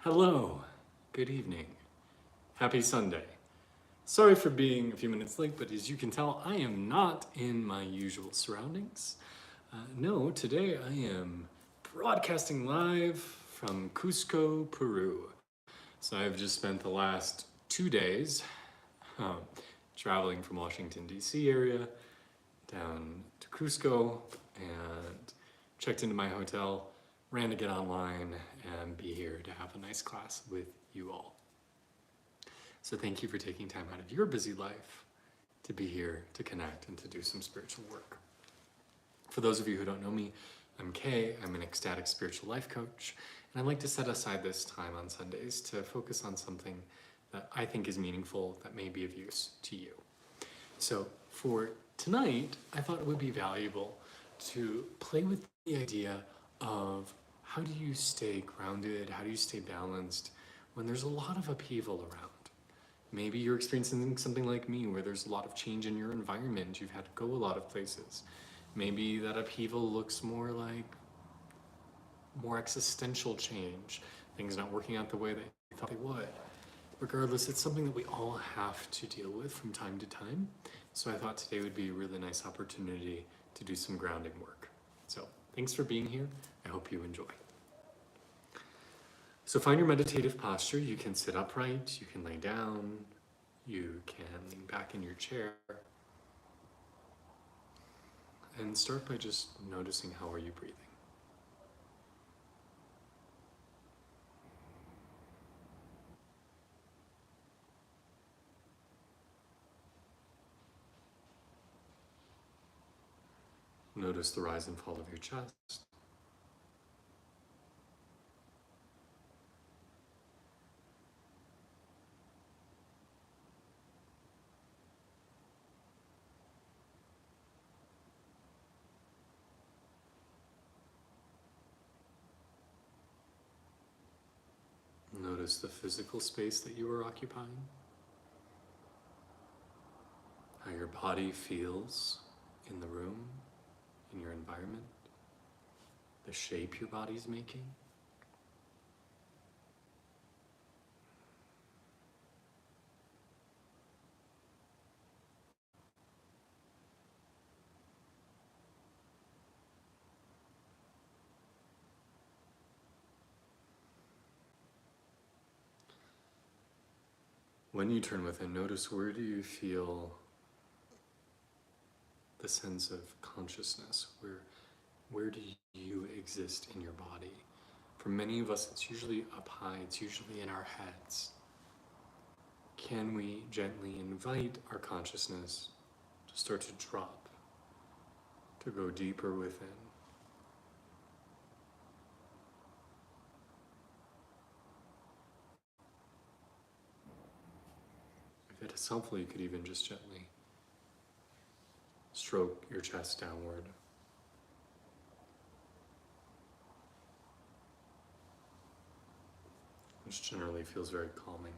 Hello, good evening, happy Sunday. Sorry for being a few minutes late, but as you can tell, I am not in my usual surroundings. No, today I am broadcasting live from Cusco, Peru. So I've just spent the last 2 days um, traveling from Washington, D.C. area down to Cusco and checked into my hotel, ran to get online and be here to have a nice class with you all. So thank you for taking time out of your busy life to be here to connect and to do some spiritual work. For those of you who don't know me, I'm Kay. I'm an ecstatic spiritual life coach, and I like to set aside this time on Sundays to focus on something that I think is meaningful, that may be of use to you. So for tonight, I thought it would be valuable to play with the idea of how do you stay grounded, how do you stay balanced when there's a lot of upheaval around. Maybe you're experiencing something like me where there's a lot of change in your environment, you've had to go a lot of places. Maybe that upheaval looks more like more existential change, things not working out the way that you thought they would. Regardless, it's something that we all have to deal with from time to time. So I thought today would be a really nice opportunity to do some grounding work. So thanks for being here. I hope you enjoy. So find your meditative posture. You can sit upright, you can lay down, you can lean back in your chair. And start by just noticing how are you breathing. Notice the rise and fall of your chest. Notice the physical space that you are occupying. How your body feels in the room, in your environment. The shape your body's making. When you turn within, notice where do you feel the sense of consciousness? Where do you exist in your body? For many of us, it's usually up high, it's usually in our heads. Can we gently invite our consciousness to start to drop, to go deeper within? If it is helpful, you could even just gently stroke your chest downward. Which generally feels very calming.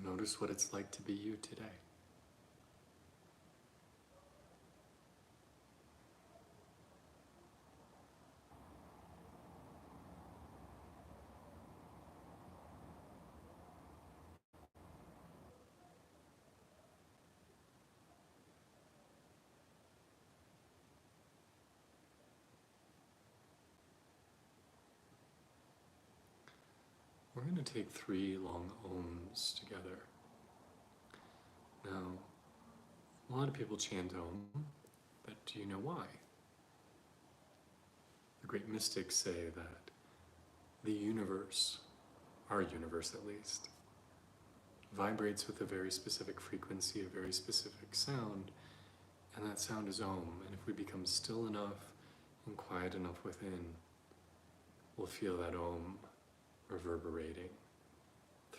Notice what it's like to be you today. We're going to take 3 long ohms together. Now, a lot of people chant Om, but do you know why? The great mystics say that the universe, our universe at least, vibrates with a very specific frequency, a very specific sound, and that sound is Om. And if we become still enough and quiet enough within, we'll feel that Om reverberating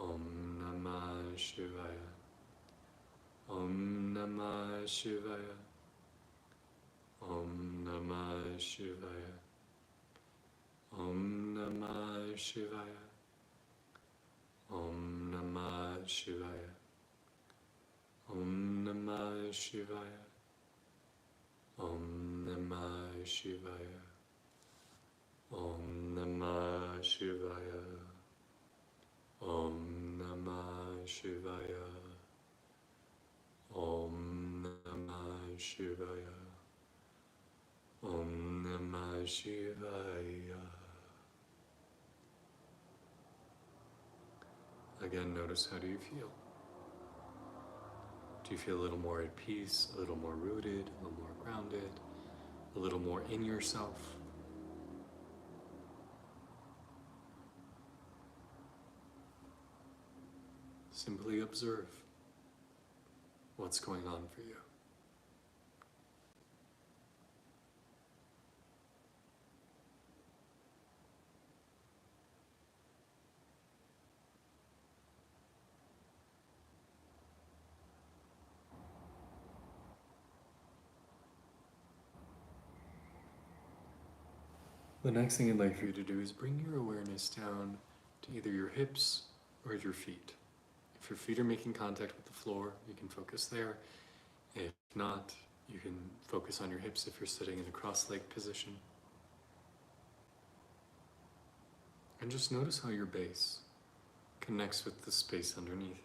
Om Namah Shivaya. Om Namah Shivaya. Om Namah Shivaya. Om Namah Shivaya. Om Namah Shivaya. Om Namah Shivaya. Om Namah Shivaya. Om Namah Shivaya. Om Namah Shivaya. Om Namah Shivaya. Om Namah Shivaya. Again, notice, how do you feel? Do you feel a little more at peace, a little more rooted, a little more grounded, a little more in yourself? Simply observe what's going on for you. The next thing I'd like for you to do is bring your awareness down to either your hips or your feet. If your feet are making contact with the floor, you can focus there. If not, you can focus on your hips if you're sitting in a cross-legged position. And just notice how your base connects with the space underneath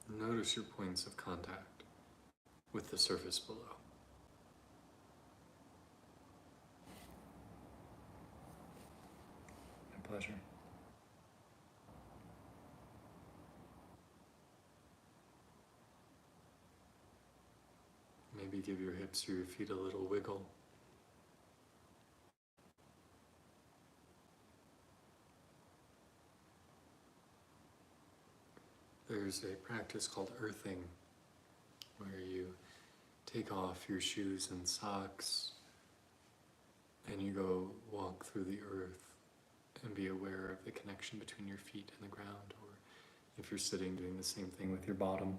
you. Notice your points of contact with the surface below. My pleasure. Maybe give your hips or your feet a little wiggle. There's a practice called earthing, where you take off your shoes and socks and you go walk through the earth and be aware of the connection between your feet and the ground, or if you're sitting, doing the same thing with your bottom.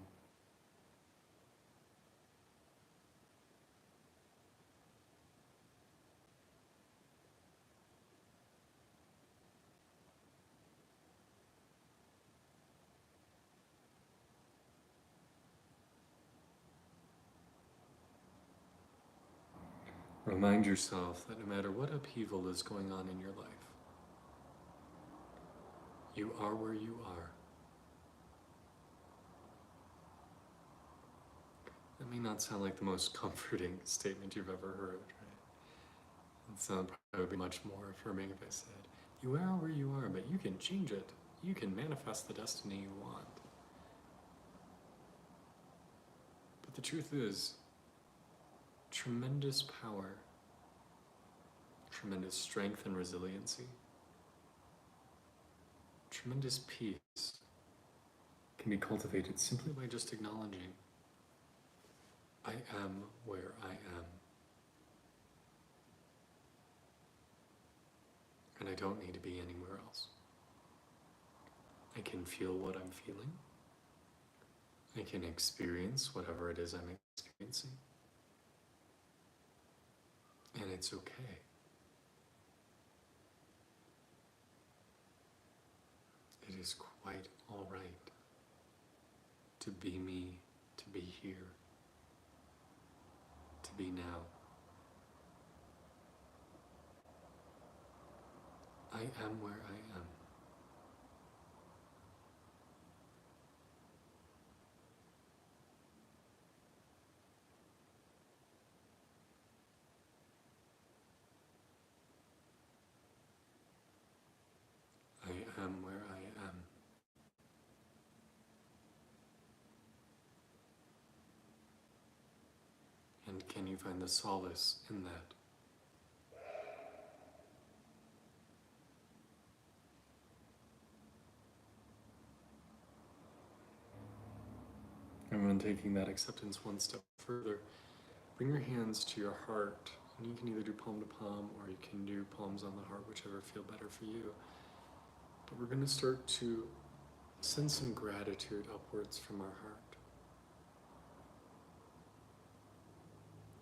Remind yourself that no matter what upheaval is going on in your life, you are where you are. That may not sound like the most comforting statement you've ever heard, right? It sounds probably much more affirming if I said, you are where you are, but you can change it. You can manifest the destiny you want. But the truth is, tremendous power, tremendous strength and resiliency, tremendous peace can be cultivated simply by just acknowledging, I am where I am. And I don't need to be anywhere else. I can feel what I'm feeling. I can experience whatever it is I'm experiencing. And it's okay. It is quite all right to be me, to be here, to be now. I am where I am. I am where I am. And can you find the solace in that? And then taking that acceptance one step further, bring your hands to your heart And you can either do palm to palm or you can do palms on the heart, whichever feel better for you. But we're going to start to send some gratitude upwards from our heart.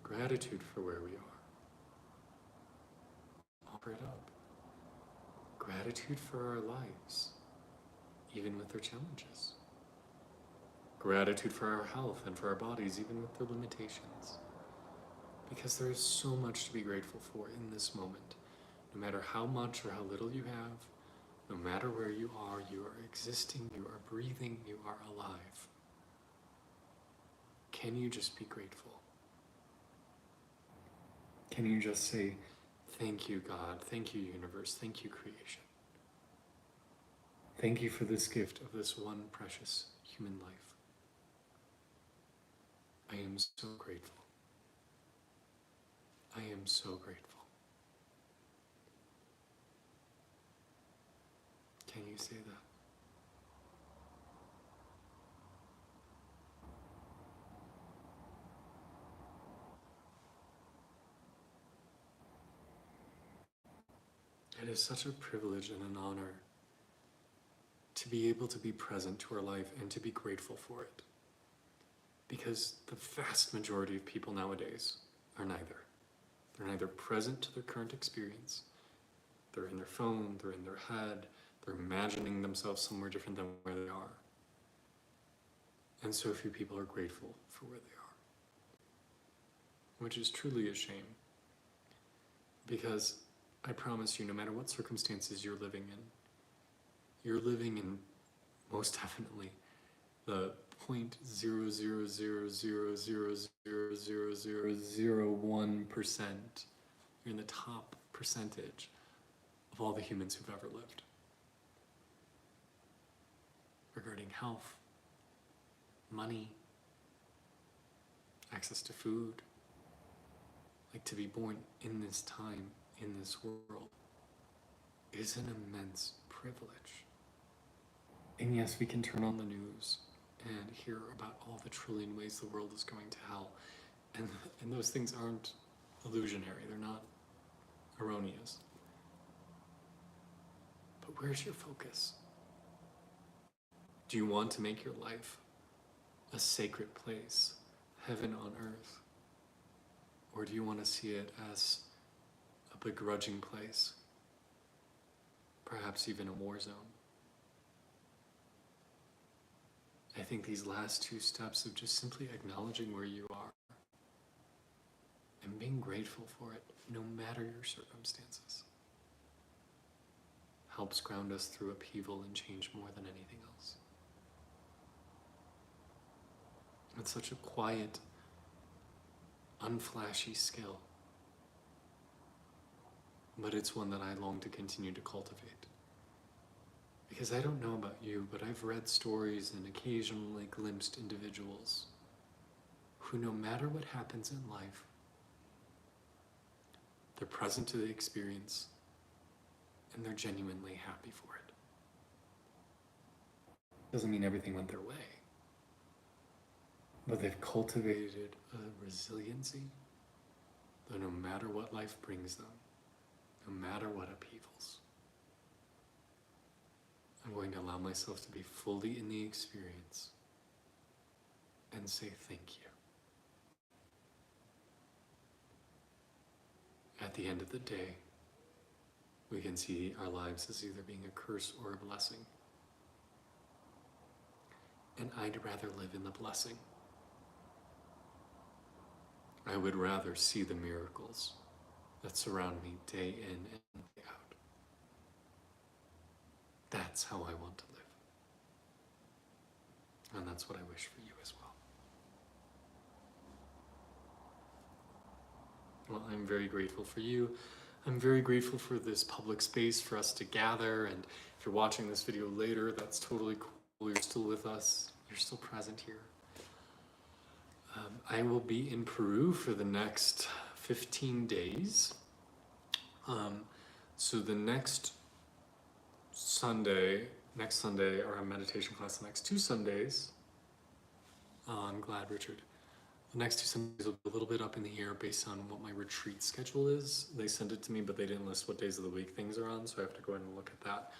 Gratitude for where we are. Offer it up. Gratitude for our lives, even with their challenges. Gratitude for our health and for our bodies, even with their limitations. Because there is so much to be grateful for in this moment. No matter how much or how little you have, no matter where you are existing, you are breathing, you are alive. Can you just be grateful? Can you just say, thank you, God, thank you, universe, thank you, creation. Thank you for this gift of this one precious human life. I am so grateful. I am so grateful. Can you say that? It is such a privilege and an honor to be able to be present to our life and to be grateful for it. Because the vast majority of people nowadays are neither. They're neither present to their current experience, they're in their phone, they're in their head, they're imagining themselves somewhere different than where they are. And so few people are grateful for where they are. Which is truly a shame. Because I promise you, no matter what circumstances you're living in most definitely the 0.0000000001%. You're in the top percentage of all the humans who've ever lived. Regarding health, money, access to food, like to be born in this time, in this world, is an immense privilege. And yes, we can turn on the news and hear about all the trillion ways the world is going to hell. And those things aren't illusionary, they're not erroneous. But where's your focus? Do you want to make your life a sacred place, heaven on earth? Or do you want to see it as a begrudging place, perhaps even a war zone? I think these last two steps of just simply acknowledging where you are and being grateful for it, no matter your circumstances, helps ground us through upheaval and change more than anything else. It's such a quiet, unflashy skill, but it's one that I long to continue to cultivate. Because I don't know about you, but I've read stories and occasionally glimpsed individuals who, no matter what happens in life, they're present to the experience and they're genuinely happy for it. Doesn't mean everything went their way, but they've cultivated a resiliency that no matter what life brings them, no matter what upheavals, I'm going to allow myself to be fully in the experience and say thank you. At the end of the day, we can see our lives as either being a curse or a blessing. And I'd rather live in the blessing. I would rather see the miracles that surround me day in and day out. That's how I want to live. And that's what I wish for you as well. Well, I'm very grateful for you. I'm very grateful for this public space for us to gather. And if you're watching this video later, that's totally cool. You're still with us. You're still present here. I will be in Peru for the next 15 days. So the next Sunday, our meditation class, the next 2 Sundays, oh, I'm glad, Richard. The next 2 Sundays will be a little bit up in the air based on what my retreat schedule is. They sent it to me, but they didn't list what days of the week things are on, so I have to go ahead and look at that.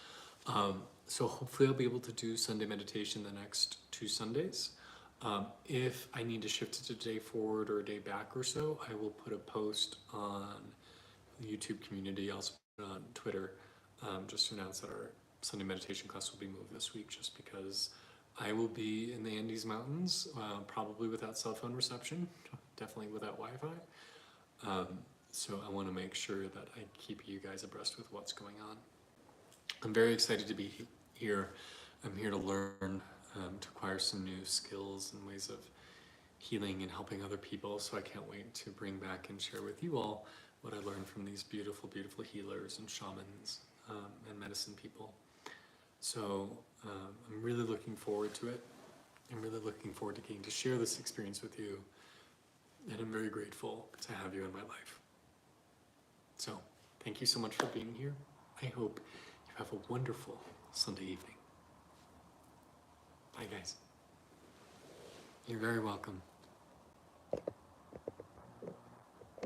So hopefully I'll be able to do Sunday meditation the next 2 Sundays. If I need to shift it a day forward or a day back or so, I will put a post on the YouTube community, also put it on Twitter, just to announce that our Sunday meditation class will be moved this week, just because I will be in the Andes Mountains, probably without cell phone reception, definitely without Wi-Fi. So I want to make sure that I keep you guys abreast with what's going on. I'm very excited to be here. I'm here to learn, to acquire some new skills and ways of healing and helping other people. So I can't wait to bring back and share with you all what I learned from these beautiful, beautiful healers and shamans and medicine people. So I'm really looking forward to it. I'm really looking forward to getting to share this experience with you. And I'm very grateful to have you in my life. So thank you so much for being here. I hope you have a wonderful Sunday evening. Bye, guys. You're very welcome.